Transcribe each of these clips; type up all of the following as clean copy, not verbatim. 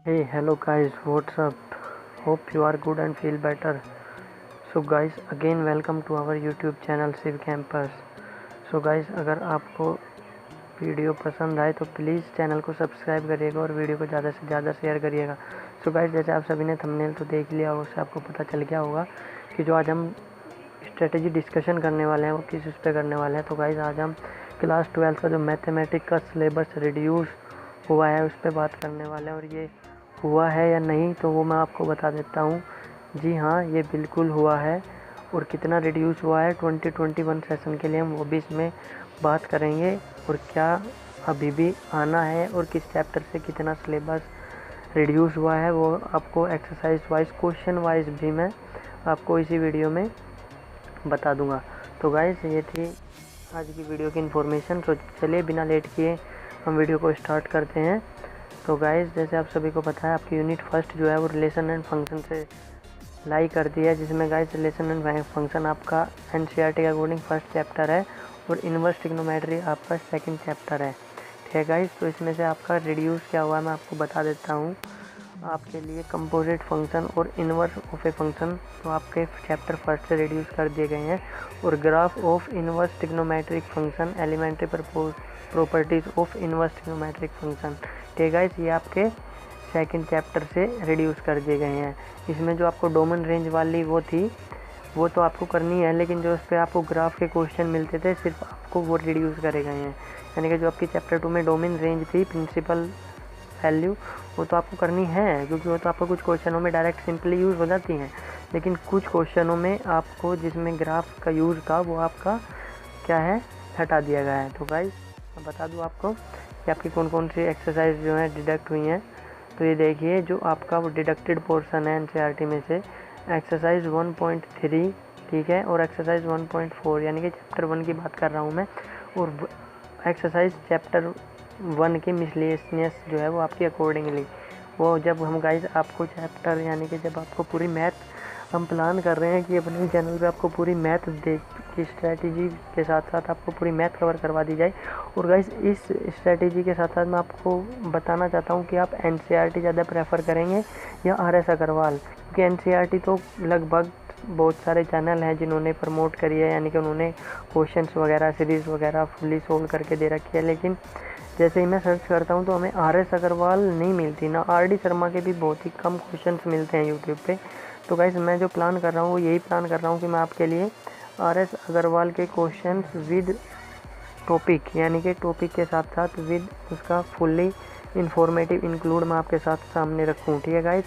Hey, hello guys, what's up? Hope you are good and feel better. So guys, again welcome to our YouTube channel Civ Campus. So guys, अगर आपको video पसंद आए तो please channel को subscribe करिएगा और video को ज़्यादा से ज़्यादा शेयर करिएगा। सो गाइस, जैसे आप सभी ने थंबनेल तो देख लिया होगा, उससे आपको पता चल गया होगा कि जो आज हम स्ट्रेटेजी डिस्कशन करने वाले हैं वो किस उस पर करने वाले हैं। तो गाइस, आज हम क्लास 12 का जो मैथमेटिक्स का सिलेबस रिड्यूस हुआ है उस पर बात करने वाले हैं। और ये हुआ है या नहीं तो वो मैं आपको बता देता हूँ। जी हाँ, ये बिल्कुल हुआ है। और कितना रिड्यूस हुआ है 2021 सेशन के लिए हम वो भी इसमें बात करेंगे। और क्या अभी भी आना है और किस चैप्टर से कितना सिलेबस रिड्यूस हुआ है वो आपको एक्सरसाइज वाइज क्वेश्चन वाइज भी मैं आपको इसी वीडियो में बता दूंगा। तो गाइस, ये थी आज की वीडियो की इन्फॉर्मेशन। तो चलिए बिना लेट किए हम वीडियो को स्टार्ट करते हैं। तो गाइस, जैसे आप सभी को पता है, आपकी यूनिट फर्स्ट जो है वो रिलेशन एंड फंक्शन से लाई करती है, जिसमें गाइस रिलेशन एंड फंक्शन आपका एनसीईआरटी के अकॉर्डिंग फर्स्ट चैप्टर है और इनवर्स ट्रिग्नोमेट्री आपका सेकंड चैप्टर है। ठीक है गाइस, तो इसमें से आपका रिड्यूस क्या हुआ मैं आपको बता देता हूँ। आपके लिए कंपोजिट फंक्शन और इनवर्स ऑफ ए फंक्शन तो आपके चैप्टर फर्स्ट से रिड्यूस कर दिए गए हैं। और graph of inverse trigonometric function, elementary properties of inverse trigonometric function, ठीक है, ये आपके सेकंड चैप्टर से रिड्यूस कर दिए गए हैं। इसमें जो आपको डोमेन रेंज वाली वो थी वो तो आपको करनी है, लेकिन जो उस पर आपको ग्राफ के क्वेश्चन मिलते थे सिर्फ आपको वो रिड्यूस करे गए हैं। यानी कि जो आपकी चैप्टर 2 में डोमेन रेंज थी, प्रिंसिपल वैल्यू, वो तो आपको करनी है, क्योंकि वो तो आपको कुछ क्वेश्चनों में डायरेक्ट सिंपली यूज़ हो जाती हैं। लेकिन कुछ क्वेश्चनों में आपको जिसमें ग्राफ का यूज़ था वो आपका क्या है, हटा दिया गया है। तो गाइस, मैं बता दूं आपको कि आपकी कौन कौन सी एक्सरसाइज जो है डिडक्ट हुई हैं। तो ये देखिए, जो आपका वो डिडक्टेड पोर्शन है एनसीईआरटी में से एक्सरसाइज 1.3, ठीक है, और एक्सरसाइज 1.4, यानी कि चैप्टर 1 की बात कर रहा हूँ मैं। और एक्सरसाइज चैप्टर 1 की मिसलेनियस जो है वो आपकी अकॉर्डिंगली वो जब हम गाइस आपको चैप्टर, यानी कि जब आपको पूरी मैथ हम प्लान कर रहे हैं कि अपने चैनल पे आपको पूरी मैथ देख की स्ट्रैटेजी के साथ साथ आपको पूरी मैथ कवर करवा दी जाए। और गाइस, इस स्ट्रैटेजी के साथ साथ मैं आपको बताना चाहता हूँ कि आप एनसीईआरटी ज़्यादा प्रेफर करेंगे या आरएस अग्रवाल, क्योंकि एनसीईआरटी तो लगभग बहुत सारे चैनल हैं जिन्होंने प्रमोट करी है, यानी कि उन्होंने क्वेश्चंस वगैरह सीरीज़ वगैरह फुली सोल्व करके दे रखी है। लेकिन जैसे ही मैं सर्च करता हूँ तो हमें आरएस अग्रवाल नहीं मिलती, ना आरडी शर्मा के भी बहुत ही कम क्वेश्चंस मिलते हैं यूट्यूब पे। तो गाइस, मैं जो प्लान कर रहा हूँ वो यही प्लान कर रहा हूँ कि मैं आपके लिए आरएस अग्रवाल के क्वेश्चंस विद टॉपिक, यानी कि टॉपिक के साथ साथ विद उसका फुल्ली इन्फॉर्मेटिव इंक्लूड मैं आपके साथ सामने रखूँ। ठीक है गाइस,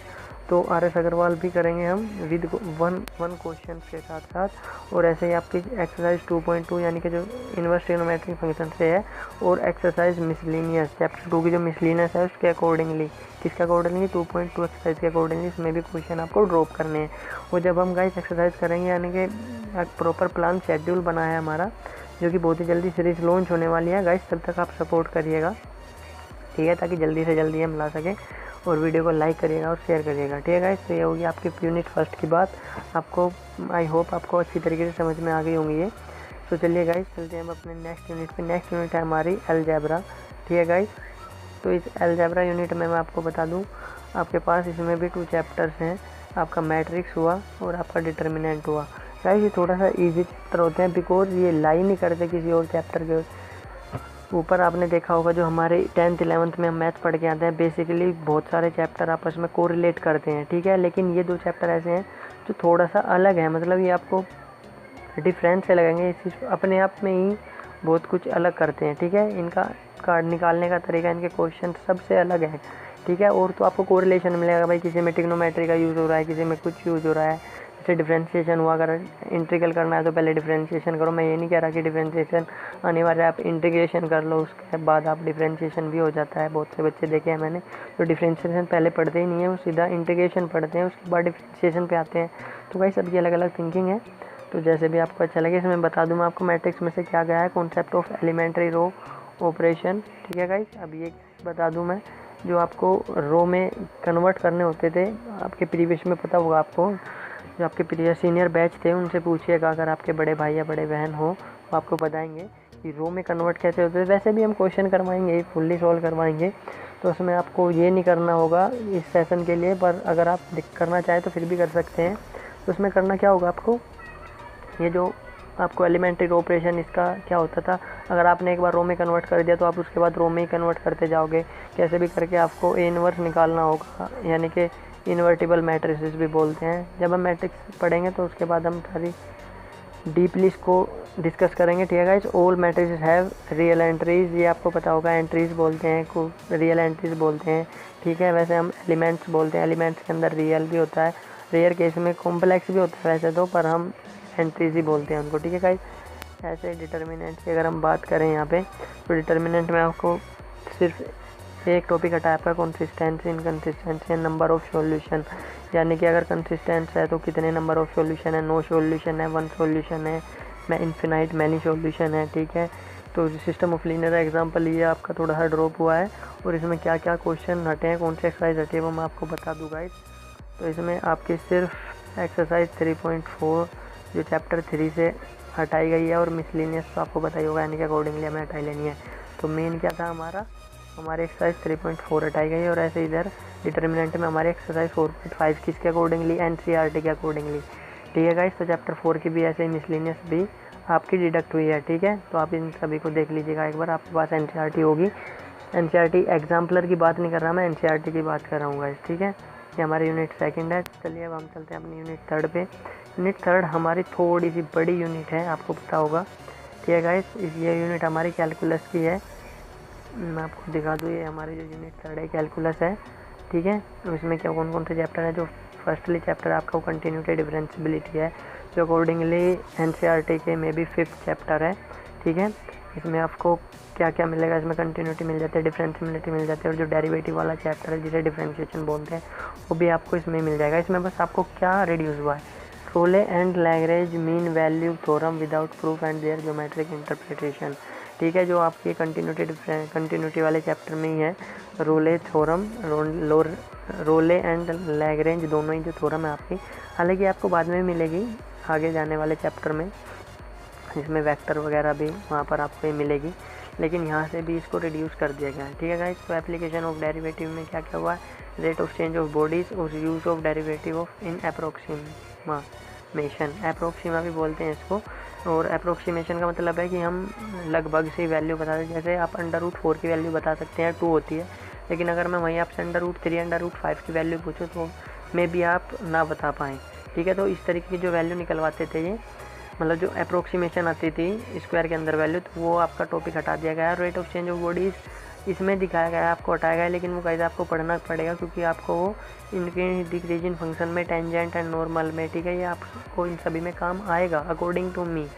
तो आरएस अग्रवाल भी करेंगे हम विद वन क्वेश्चन के साथ साथ। और ऐसे ही आपकी एक्सरसाइज 2.2, यानी कि जो इनवर्स ट्रिग्नोमेट्रिक फंक्शन से है, और एक्सरसाइज मिसलिनियस चैप्टर 2 की जो मिसलिनियस है उसके अकॉर्डिंगली, किसके अकॉर्डिंगली, 2.2 एक्सरसाइज के अकॉर्डिंगली इसमें भी क्वेश्चन आपको ड्रॉप करने हैं। और जब हम गाइस एक्सरसाइज करेंगे, यानी कि प्रॉपर प्लान शेड्यूल बना है हमारा, जो कि बहुत ही जल्दी सीरीज लॉन्च होने वाली है गाइस, तब तक आप सपोर्ट करिएगा, ठीक है, ताकि जल्दी से जल्दी हम ला सकें। और वीडियो को लाइक करिएगा और शेयर करिएगा, ठीक है गाइस। तो ये होगी आपकी यूनिट फर्स्ट की बात। आपको आई होप आपको अच्छी तरीके से समझ में आ गई होंगी ये। तो चलिए गाइस, चलते हैं हम अपने नेक्स्ट यूनिट पे। नेक्स्ट यूनिट है हमारी अलजेब्रा, ठीक है गाइस। तो इस अलजेब्रा यूनिट में मैं आपको बता दूँ, आपके पास इसमें भी 2 चैप्टर्स हैं, आपका मैट्रिक्स हुआ और आपका डिटर्मिनेंट हुआ। गाइस, ये थोड़ा सा ईजी चैप्टर होते हैं, बिकॉज ये लाई नहीं करते किसी और चैप्टर के ऊपर। आपने देखा होगा जो हमारे 10th 11th में हम मैथ पढ़ के आते हैं, बेसिकली बहुत सारे चैप्टर आपस में कोरिलेट करते हैं, ठीक है। लेकिन ये 2 चैप्टर ऐसे हैं जो थोड़ा सा अलग है, मतलब ये आपको डिफरेंस से लगेंगे, इस अपने आप में ही बहुत कुछ अलग करते हैं, ठीक है। इनका कार्ड निकालने का तरीका, इनके क्वेश्चन सबसे अलग है, ठीक है। और तो आपको कोरिलेशन मिलेगा भाई, किसी में ट्रिग्नोमेट्री का यूज़ हो रहा है, किसी में कुछ यूज़ हो रहा है। जैसे डिफ्रेंशिएशन हुआ, अगर इंटीग्रल करना है तो पहले डिफ्रेंशिएशन करो। मैं ये नहीं कह रहा कि डिफ्रेंशिएशन अनिवार्य, आप इंटीग्रेशन कर लो उसके बाद आप डिफ्रेंशिएशन भी हो जाता है। बहुत से बच्चे देखे हैं मैंने, तो डिफ्रेंशिएशन पहले पढ़ते ही नहीं है, वो सीधा इंटीग्रेशन पढ़ते हैं, उसके बाद डिफ्रेंशिएशन पे आते हैं। तो भाई सबकी अलग अलग थिंकिंग है, तो जैसे भी आपको अच्छा लगे। इसमें बता दूँ मैं आपको मैट्रिक्स में से क्या गया है, concept of elementary row operation, ठीक है गाइस। अब ये बता दूँ मैं, जो आपको रो में कन्वर्ट करने होते थे, आपके प्रीवियस में पता होगा आपको, जो आपके प्रीवियस सीनियर बैच थे उनसे पूछिएगा, अगर आपके बड़े भाई या बड़े बहन हो तो आपको बताएंगे कि रो में कन्वर्ट कैसे होते हैं। वैसे भी हम क्वेश्चन करवाएंगे, फुल्ली सॉल्व करवाएंगे। तो उसमें आपको ये नहीं करना होगा इस सेशन के लिए, पर अगर आप करना चाहें तो फिर भी कर सकते हैं। तो उसमें करना क्या होगा आपको, ये जो आपको एलिमेंट्री रो ऑपरेशन इसका क्या होता था, अगर आपने एक बार रो में कन्वर्ट कर दिया तो आप उसके बाद रो में ही कन्वर्ट करते जाओगे। कैसे भी करके आपको ए इनवर्स निकालना होगा, यानी कि इन्वर्टिबल मैट्रिसेस भी बोलते हैं। जब हम मैट्रिक्स पढ़ेंगे तो उसके बाद हम सारी डीपली इसको डिस्कस करेंगे, ठीक है guys. All matrices have real entries, ये आपको पता होगा, एंट्रीज बोलते हैं को, रियल एंट्रीज बोलते हैं, ठीक है। वैसे हम एलिमेंट्स बोलते हैं, एलिमेंट्स के अंदर रियल भी होता है, रेयर केस में कॉम्प्लेक्स भी होता है वैसे तो, पर हम एंट्रीज ही बोलते हैं उनको, ठीक है गाइस। ऐसे डिटर्मिनेंट की अगर हम बात करें यहाँ पे, तो डिटर्मिनेंट में आपको सिर्फ एक टॉपिक हटा है आपका consistency, inconsistency and number of solution, यानी कि अगर कंसिस्टेंस है तो कितने नंबर ऑफ सॉल्यूशन है, नो सॉल्यूशन है, वन सॉल्यूशन है, मैं इन्फिनाइट मैनी सॉल्यूशन है, ठीक है। तो सिस्टम ऑफ लीनियर एग्जांपल ये आपका थोड़ा सा ड्रॉप हुआ है, और इसमें क्या क्या क्वेश्चन हटे हैं, कौन से एक्सरसाइज हटे हैं वो मैं आपको बता दूँ गाइस। तो इसमें आपकी सिर्फ एक्सरसाइज 3.4 जो चैप्टर 3 से हटाई गई है, और मिसलिनियस तो आपको पता ही होगा, यानी कि अकॉर्डिंगली हमें हटाई लेनी है। तो मेन क्या था हमारी एक्सरसाइज 3.4 हटाई गई है, और ऐसे इधर डिटर्मिनेंट में हमारी एक्सरसाइज 4.5 किसके अकॉर्डिंगली, एनसीईआरटी के अकॉर्डिंगली, ठीक है गाइस। तो चैप्टर 4 की भी ऐसे ही मिसलिनियस भी आपकी डिडक्ट हुई है, ठीक है। तो आप इन सभी को देख लीजिएगा एक बार, आपके पास एनसीईआरटी होगी। एनसीईआरटी एग्जाम्पलर की बात नहीं कर रहा मैं, एनसीईआरटी की बात कर रहा हूँ गाइस, ठीक है। ये हमारी यूनिट सेकंड है। चलिए अब हम चलते हैं अपनी यूनिट थर्ड पे। यूनिट थर्ड हमारी थोड़ी सी बड़ी यूनिट है, आपको पता होगा, ठीक है गाइस। ये यूनिट हमारी कैलकुलस की है, मैं आपको दिखा दूँ। ये हमारी जो यूनिट थर्ड है कैलकुलस है, ठीक है। इसमें क्या कौन कौन से चैप्टर है, जो फर्स्टली चैप्टर आपका कंटिन्यूटी डिफरेंशिएबिलिटी है, जो अकॉर्डिंगली एनसीईआरटी के में भी 5th चैप्टर है, ठीक है। इसमें आपको क्या क्या मिलेगा, इसमें कंटिन्यूटी मिल जाती है, डिफरेंशिएबिलिटी मिल जाती है, और जो डेरिवेटिव वाला चैप्टर है जिसे डिफरेंशिएशन बोलते हैं वो भी आपको इसमें मिल जाएगा। इसमें बस आपको क्या रिड्यूस हुआ है, Rolle and Lagrange mean value theorem without proof and their geometric interpretation, ठीक है। जो आपकी कंटिन्यूटी वाले चैप्टर में ही है, रोले थ्योरम, रोले एंड लैग्रेंज दोनों ही जो थ्योरम है आपकी, हालांकि आपको बाद में मिलेगी आगे जाने वाले चैप्टर में, जिसमें वेक्टर वगैरह भी वहाँ पर आपको मिलेगी, लेकिन यहाँ से भी इसको रिड्यूस कर दिया गया है, ठीक है गाइस। तो एप्लीकेशन ऑफ डेरिवेटिव में क्या क्या हुआ है, rate of change of bodies और use of derivative of in approximation, अप्रोक्सीमा भी बोलते हैं इसको। और अप्रोक्सीमेशन का मतलब है कि हम लगभग से वैल्यू बता दें, जैसे आप √4 की वैल्यू बता सकते हैं, 2 होती है, लेकिन अगर मैं वहीं आपसे √3 √5 की वैल्यू पूछूँ तो मे भी आप ना बता पाएँ, ठीक है। तो इस तरीके की जो वैल्यू निकलवाते थे ये, मतलब जो अप्रोक्सीमेशन आती थी स्क्वायर के अंदर वैल्यू, तो वो आपका टॉपिक हटा दिया गया है। Rate of change of bodies इसमें दिखाया गया है, आपको हटाया गया है, लेकिन वो कैसे आपको पढ़ना पड़ेगा, क्योंकि आपको वो इनके डिक्रीजिंग फंक्शन में, टेंजेंट एंड नॉर्मल में, ठीक है, ये आपको इन सभी में काम आएगा अकॉर्डिंग टू मी,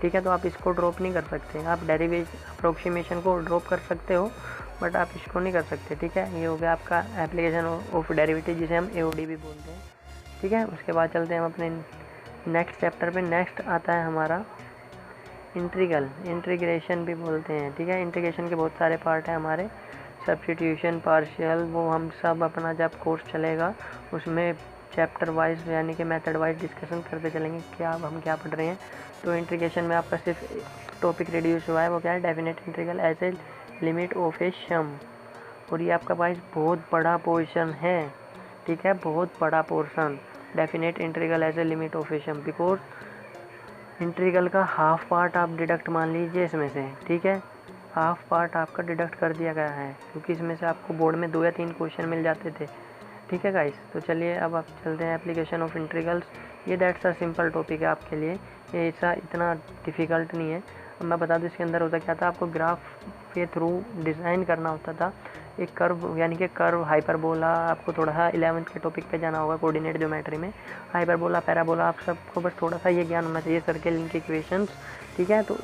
ठीक है। तो आप इसको ड्रॉप नहीं कर सकते, आप अप्रोक्सीमेशन को ड्रॉप कर सकते हो, बट आप इसको नहीं कर सकते, ठीक है। ये हो गया आपका एप्लीकेशन ऑफ डेरिवेटिव, जिसे हम एओडी भी बोलते हैं, ठीक है। उसके बाद चलते हैं हम अपने नेक्स्ट चैप्टर पे। नेक्स्ट आता है हमारा इंटीग्रल, इंटीग्रेशन भी बोलते हैं, ठीक है। इंटीग्रेशन के बहुत सारे पार्ट हैं हमारे, सब्स्टिट्यूशन, पार्शियल, वो हम सब अपना जब कोर्स चलेगा उसमें चैप्टर वाइज यानी कि मेथड वाइज डिस्कशन करते चलेंगे क्या हम क्या पढ़ रहे हैं। तो इंटीग्रेशन में आपका सिर्फ टॉपिक रिड्यूस हुआ है, वो क्या है, definite integral as a limit of a sum, और ये आपका वाइज बहुत बड़ा पोर्शन है, ठीक है, बहुत बड़ा portion, definite integral as a limit of a sum, because integral का हाफ पार्ट आप डिडक्ट मान लीजिए इसमें से, ठीक है, हाफ पार्ट आपका डिडक्ट कर दिया गया है, क्योंकि इसमें से आपको बोर्ड में 2 या 3 क्वेश्चन मिल जाते थे, ठीक है गाइस। तो चलिए अब आप चलते हैं एप्लीकेशन ऑफ इंटीग्रल्स। ये दैट्स अ सिंपल टॉपिक है आपके लिए, ये ऐसा इतना डिफ़िकल्ट नहीं है। अब मैं बता दूँ इसके अंदर होता क्या था, आपको ग्राफ के थ्रू डिज़ाइन करना होता था एक कर्व, यानी कि कर्व, हाइपरबोला, आपको थोड़ा सा 11th के टॉपिक पे जाना होगा कोऑर्डिनेट ज्योमेट्री में, हाइपरबोला, पैराबोला, आप सबको बस थोड़ा सा ये ज्ञान होना चाहिए, सर्किल, इनके इक्वेशंस, ठीक है। तो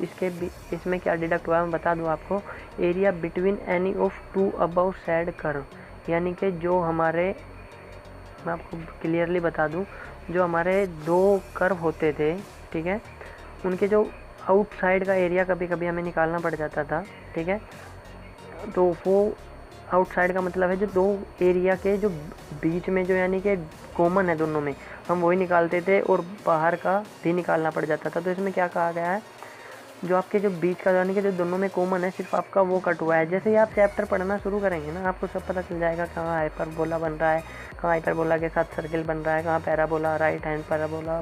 इसमें क्या डिडक्ट हुआ है मैं बता दूँ आपको, area between any of 2 above said curve, यानी कि जो हमारे, मैं आपको क्लियरली बता दूं, जो हमारे 2 कर्व होते थे, ठीक है, उनके जो आउटसाइड का एरिया कभी कभी हमें निकालना पड़ जाता था, ठीक है। तो वो आउटसाइड का मतलब है जो 2 एरिया के जो बीच में, जो यानी कि कॉमन है दोनों में, हम वही निकालते थे, और बाहर का भी निकालना पड़ जाता था। तो इसमें क्या कहा गया है, जो आपके जो बीच का यानी कि जो दोनों में कॉमन है सिर्फ आपका वो कट हुआ है। जैसे ही आप चैप्टर पढ़ना शुरू करेंगे ना, आपको सब पता चल जाएगा कहाँ हाइपरबोला बन रहा है, कहाँ हाइपरबोला के साथ सर्किल बन रहा है, कहाँ parabola, right hand parabola,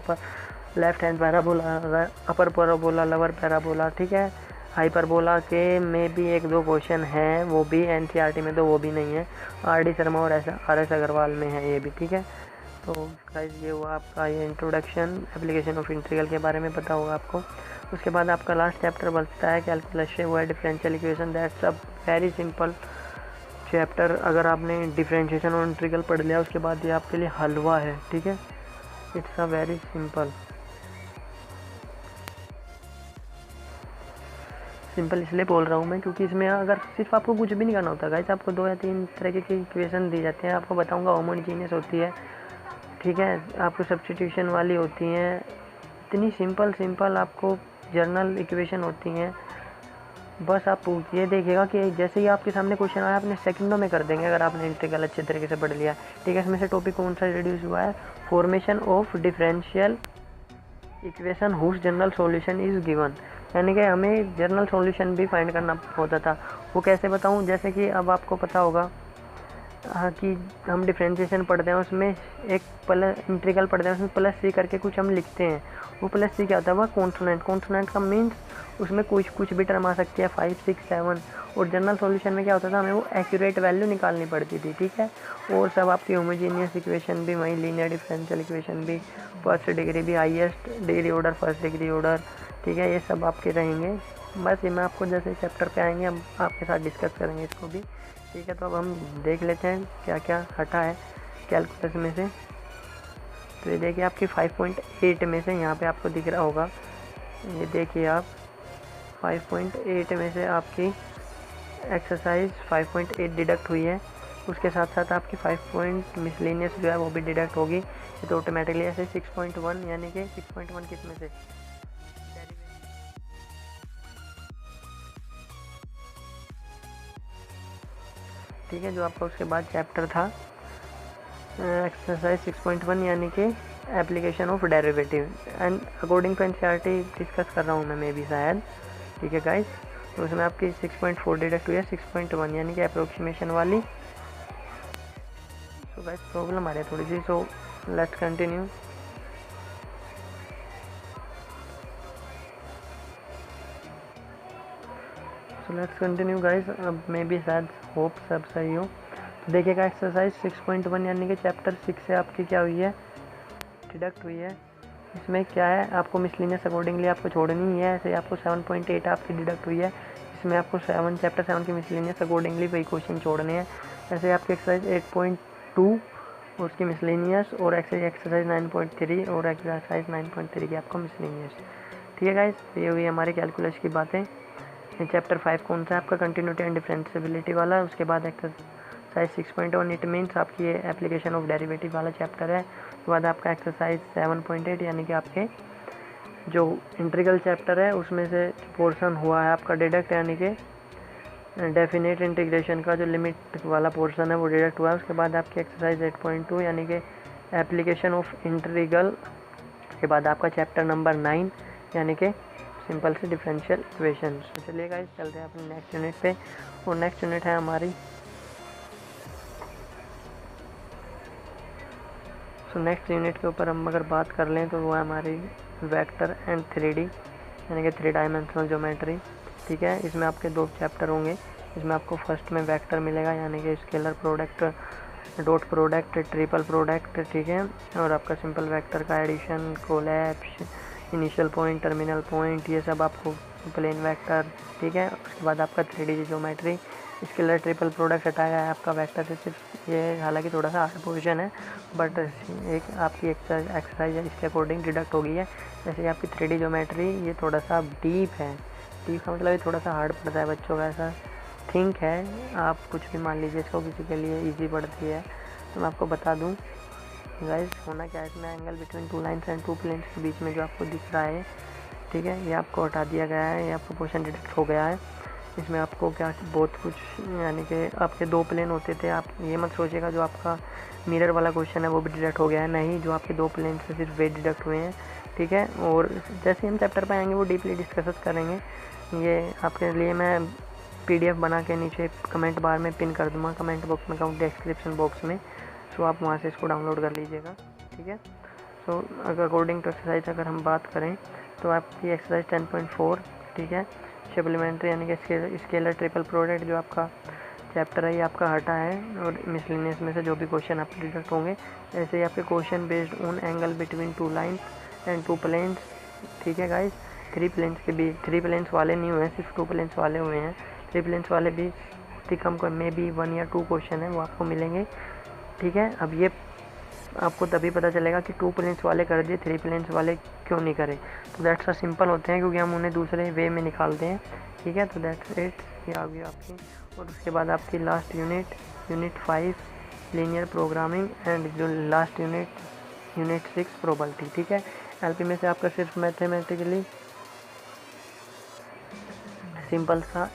left hand parabola, upper parabola, lower parabola. ठीक है, हाइपरबोला के में भी एक दो क्वेश्चन हैं, वो भी एनसीईआरटी में तो वो भी नहीं है, आर.डी. शर्मा और आर.एस. अग्रवाल में है ये भी। ठीक है, तो गाइस ये हुआ आपका ये इंट्रोडक्शन एप्लीकेशन ऑफ इंटीग्रल के बारे में पता होगा आपको। उसके बाद आपका लास्ट चैप्टर बचता है कैलकुलस से, वो है differential equation. That's a very simple chapter. अगर आपने डिफरेंशिएशन और इंटीग्रल पढ़ लिया उसके बाद ये आपके लिए हलवा है। ठीक है, इट्स अ वेरी सिंपल इसलिए बोल रहा हूँ मैं क्योंकि इसमें अगर सिर्फ आपको कुछ भी नहीं करना होता गाइस, आपको 2 या 3 तरह की इक्वेशन दी जाती हैं। आपको बताऊँगा होमोजेनियस होती है, ठीक है, आपको सब्स्टिट्यूशन वाली होती हैं, इतनी सिंपल आपको जर्नल इक्वेशन होती हैं। बस आप ये देखिएगा कि जैसे ही आपके सामने क्वेश्चन आया आपने सेकंडों में कर देंगे अगर आपने इंटीग्रल अच्छे तरीके से पढ़ लिया। ठीक है, इसमें से टॉपिक कौन सा रिड्यूस हुआ है, formation of differential equation whose general solution is given, यानी कि हमें जनरल सॉल्यूशन भी फाइंड करना होता था। वो कैसे बताऊँ, जैसे कि अब आपको पता होगा कि हम डिफरेंशिएशन पढ़ते हैं उसमें एक प्लस इंटीग्रल पढ़ते हैं उसमें प्लस सी करके कुछ हम लिखते हैं। वो प्लस सी क्या होता है, वह कॉन्सोनेंट का मीन्स उसमें कुछ भी टर्म आ सकती है 5, 6, 7। और जनरल सॉल्यूशन में क्या होता था, हमें वो एक्यूरेट वैल्यू निकालनी पड़ती थी। ठीक है, और सब आपकी होमोजेनियस इक्वेशन भी वही, लीनियर डिफरेंशियल इक्वेशन भी, फर्स्ट डिग्री भी, highest degree order, first degree order. ठीक है, ये सब आपके रहेंगे। बस ये मैं आपको जैसे चैप्टर पे आएंगे हम आपके साथ डिस्कस करेंगे इसको भी। ठीक है, तो अब हम देख लेते हैं क्या क्या हटा है कैलकुलस में से। तो ये देखिए आपकी 5.8 में से यहाँ पे आपको दिख रहा होगा, ये देखिए आप 5.8 में से आपकी एक्सरसाइज 5.8 डिडक्ट हुई है। उसके साथ साथ आपकी 5 मिसलेनियस जो है वो भी डिडक्ट होगी। ये तो ऑटोमेटिकली ऐसे 6.1, यानी कि 6.1 किस में से, ठीक है, जो आपका उसके बाद चैप्टर था एक्सरसाइज 6.1 यानी कि application of derivative and according to NCERT discuss कर रहा हूँ मैं भी शायद। ठीक है गाइस, तो उसमें आपकी 6.4 डिडक्ट हुई है 6.1 यानी कि अप्रोक्सीमेशन वाली। सो गाइस प्रॉब्लम आ रही है थोड़ी सी, so let's continue. So let's continue guys, अब मैं भी शायद होप सब सही हो। तो देखिएगा एक्सरसाइज 6.1 यानी कि चैप्टर 6 से आपकी क्या हुई है, डिडक्ट हुई है। इसमें क्या है, आपको मिसलिनियस अकॉर्डिंगली आपको छोड़नी है। ऐसे आपको 7.8 आपकी डिडक्ट हुई है, इसमें आपको चैप्टर 7 की मिसलिनियस अकॉर्डिंगली वही क्वेश्चन छोड़ने हैं। ऐसे आपकी एक्सरसाइज 8.2 उसकी मिसलिनियस, और एक्सरसाइज 9.3 और एक्सरसाइज 9.3 की आपको मिसलिनियस। ठीक है गाइस, ये हुई हमारी कैलकुलस की बातें। चैप्टर 5 कौन सा है आपका, कंटिन्यूटी एंड डिफरेंशिएबिलिटी वाला। उसके बाद एक्सरसाइज 6.1 इट मीन्स आपकी ये एप्लीकेशन ऑफ डेरिवेटिव वाला चैप्टर है। उसके बाद आपका एक्सरसाइज 7.8 यानी कि आपके जो इंटीग्रल चैप्टर है उसमें से पोर्शन हुआ है आपका डिडक्ट, यानी कि डेफिनेट इंटीग्रेशन का जो लिमिट वाला पोर्शन है वो डिडक्ट हुआ है। उसके बाद आपकी एक्सरसाइज 8.2 यानी कि एप्लीकेशन ऑफ इंटीग्रल के बाद आपका चैप्टर नंबर 9 यानी कि सिंपल से डिफरेंशियल इक्वेशन। तो चलिए गाइस चलते हैं अपने नेक्स्ट यूनिट पे, और नेक्स्ट यूनिट है हमारी। सो नेक्स्ट यूनिट के ऊपर हम अगर बात कर लें तो वो है हमारी वेक्टर एंड 3D यानी कि 3 डायमेंशनल ज्योमेट्री। ठीक है, इसमें आपके 2 चैप्टर होंगे। इसमें आपको फर्स्ट में वेक्टर मिलेगा यानी कि scalar product, dot product, triple product. ठीक है, और आपका सिंपल वेक्टर का addition, collapse, initial point, terminal point, ये सब आपको प्लेन वेक्टर। ठीक है, उसके बाद आपका 3D geometry, scalar triple product हटाया है आपका वेक्टर से। सिर्फ ये हालांकि थोड़ा सा हार्ड पोजीशन है, बट एक आपकी एक्सरसाइज है इसके अकॉर्डिंग डिडक्ट हो गई है। जैसे आपकी 3D ज्योमेट्री ये थोड़ा सा डीप है, डीप का मतलब ये थोड़ा सा हार्ड पड़ता है बच्चों का, ऐसा थिंक है। आप कुछ भी मान लीजिए इसको, किसी के लिए ईजी पड़ती है। तो मैं आपको बता दूँ गाइस, होना क्या है, इसमें angle between 2 lines and 2 planes के बीच में जो आपको दिख रहा है, ठीक है, ये आपको हटा दिया गया है, ये आपको पोर्शन डिडक्ट हो गया है। इसमें आपको क्या बहुत कुछ, यानी कि आपके 2 प्लेन होते थे, आप ये मत सोचिएगा जो आपका मिरर वाला क्वेश्चन है वो भी डिडक्ट हो गया है, नहीं, जो आपके 2 प्लेन से सिर्फ वे डिडक्ट हुए हैं। ठीक है। और जैसे हम चैप्टर पर आएंगे वो डीपली डिस्कस करेंगे। ये आपके लिए मैं PDF बना के नीचे कमेंट बार में पिन कर दूँगा, कमेंट बॉक्स में, डिस्क्रिप्शन बॉक्स में। सो आप वहाँ से इसको डाउनलोड कर लीजिएगा, ठीक है। सो अकॉर्डिंग टू एक्सरसाइज अगर हम बात करें तो आपकी एक्सरसाइज 10.4, ठीक है, सप्लीमेंट्री यानी कि स्केलर ट्रिपल प्रोडक्ट जो आपका चैप्टर है ये आपका हटा है। और मिसलिनियस में से जो भी क्वेश्चन आपके डिडक्ट होंगे, ऐसे ही आपके question based on angle between 2 lines and 2 planes, ठीक है गाइस। 3 प्लेन्स के भी 3 प्लेन्स वाले नहीं हुए हैं, सिर्फ 2 प्लेन्स वाले हुए हैं। 3 प्लेन्स वाले भी कम में भी 1 या 2 क्वेश्चन है वो आपको मिलेंगे, ठीक है। अब ये आपको तभी पता चलेगा कि 2 प्लेन्स वाले कर दिए, 3 प्लेन्स वाले क्यों नहीं करे। तो दैट्स अ सिंपल होते हैं क्योंकि हम उन्हें दूसरे वे में निकालते हैं, ठीक है। तो दैट्स इट, ये आ गई आपकी। और उसके बाद आपकी last unit 5 linear programming and जो लास्ट यूनिट 6 प्रोबेबिलिटी, ठीक है। LP में से आपका सिर्फ मैथमेटिकली सिंपल सा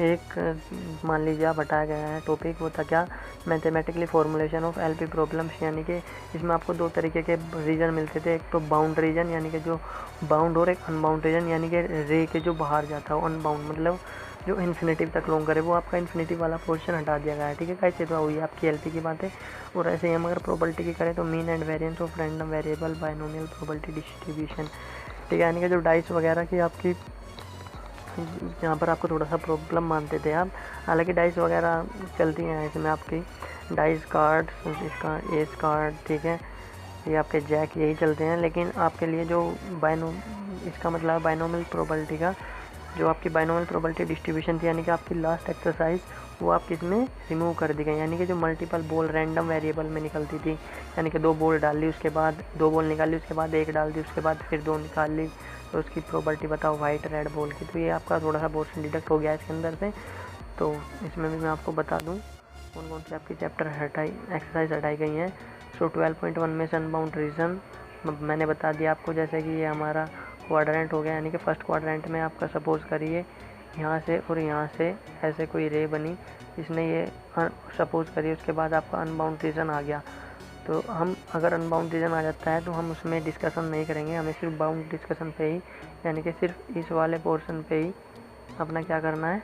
एक मान लीजिए आप हटाया गया है टॉपिक, वो था क्या, mathematically formulation of LP problems, यानी कि इसमें आपको 2 तरीके के रीजन मिलते थे। एक तो बाउंड रीजन यानी कि जो बाउंड, और एक अनबाउंड रीजन यानी कि रे के जो बाहर जाता हो। अनबाउंड मतलब जो इन्फिनिटिव तक लॉन्ग करे, वो आपका इन्फिनिटिव वाला पोर्शन हटा दिया गया है, ठीक है। कैसे तो हुई आपकी LP की बातें। और ऐसे ही हम अगर प्रोबेबिलिटी की करें तो mean and variance of random variable binomial probability distribution, ठीक है। यानी कि जो डाइस वगैरह की आपकी यहाँ पर आपको थोड़ा सा प्रॉब्लम मानते थे आप, हालांकि डाइस वगैरह चलती हैं इसमें आपकी डाइस कार्ड, इसका एस कार्ड, ठीक है, ये आपके जैक यही चलते हैं। लेकिन आपके लिए जो इसका मतलब बाइनोमियल प्रोबेबिलिटी का जो आपकी बाइनोमियल प्रोबेबिलिटी डिस्ट्रीब्यूशन थी, यानी कि आपकी लास्ट एक्सरसाइज, वो आपकी इसमें रिमूव कर दी गई। यानी कि जो मल्टीपल बॉल रैंडम वेरिएबल में निकलती थी, यानी कि 2 बॉल डाल ली, उसके बाद 2 बॉल निकाल ली, उसके बाद 1 डाल दी, उसके बाद फिर 2 निकाल ली, तो उसकी प्रोबेबिलिटी बताओ वाइट रेड बॉल की। तो ये आपका थोड़ा सा पोर्शन डिडक्ट हो गया इसके अंदर से। तो इसमें भी मैं आपको बता दूँ कौन कौन सी आपकी चैप्टर एक्सरसाइज हटाई गई हैं। सो 12.1 में अनबाउंड रीजन मैंने बता दिया आपको, जैसे कि ये हमारा क्वाड्रेंट हो गया, यानी कि फर्स्ट क्वाड्रेंट में आपका सपोज करिए यहाँ से और यहाँ से ऐसे कोई रे बनी, इसने ये सपोज करिए, उसके बाद आपका अनबाउंड रीजन आ गया। तो हम अगर अनबाउंड रीजन आ जाता है तो हम उसमें डिस्कशन नहीं करेंगे, हमें सिर्फ बाउंड डिस्कशन पे ही, यानी कि सिर्फ इस वाले पोर्शन पे ही अपना क्या करना है,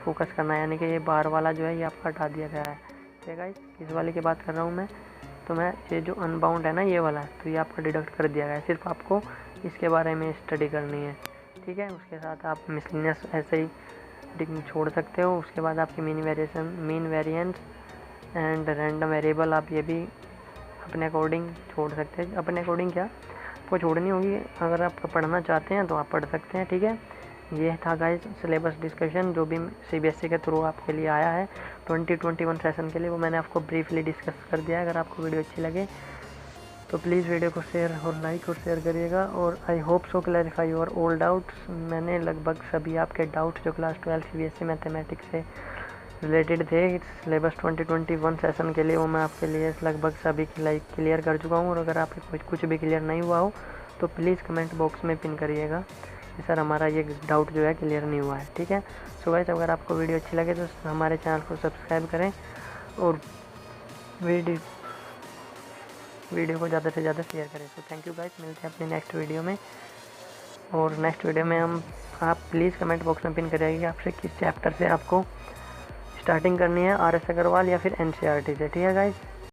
फोकस करना है। यानी कि ये बाहर वाला जो है ये आपका हटा दिया गया है, ठीक है गाइस। इस वाले की बात कर रहा हूँ मैं, तो मैं ये जो अनबाउंड है ना ये वाला, तो ये आपका डिडक्ट कर दिया गया है, सिर्फ आपको इसके बारे में स्टडी करनी है, ठीक है। उसके साथ आप मिसलिनियस ऐसे ही छोड़ सकते हो। उसके बाद आपकी mean variance and random variable आप ये भी अपने अकॉर्डिंग छोड़ सकते हैं। अपने अकॉर्डिंग क्या आपको छोड़नी होगी, अगर आप पढ़ना चाहते हैं तो आप पढ़ सकते हैं, ठीक है। ये था गाइस सिलेबस डिस्कशन जो भी CBSE के थ्रू आपके लिए आया है 2021 सेशन के लिए, वो मैंने आपको ब्रीफली डिस्कस कर दिया है। अगर आपको वीडियो अच्छी लगे तो प्लीज़ वीडियो को शेयर और लाइक और शेयर करिएगा। और I hope so clarify your all doubts. मैंने लगभग सभी आपके डाउट्स जो क्लास 12 CBSE मैथमेटिक्स से रिलेटेड थे सिलेबस 2021 सेशन के लिए, वो मैं आपके लिए लगभग सभी क्लियर कर चुका हूँ। और अगर आपको कुछ भी क्लियर नहीं हुआ हो तो प्लीज़ कमेंट बॉक्स में पिन करिएगा कि सर हमारा ये डाउट जो है क्लियर नहीं हुआ है, ठीक है। सो गाइस अगर आपको वीडियो अच्छी लगे तो हमारे चैनल को सब्सक्राइब करें और वीडियो को ज़्यादा से ज़्यादा शेयर करें। तो थैंक यू गाइस, मिलते हैं अपने नेक्स्ट वीडियो में। और नेक्स्ट वीडियो में आप प्लीज़ कमेंट बॉक्स में पिन करिएगा कि आपसे किस चैप्टर से आपको स्टार्टिंग करनी है, RS अग्रवाल या फिर NCERT से, ठीक है गाइस।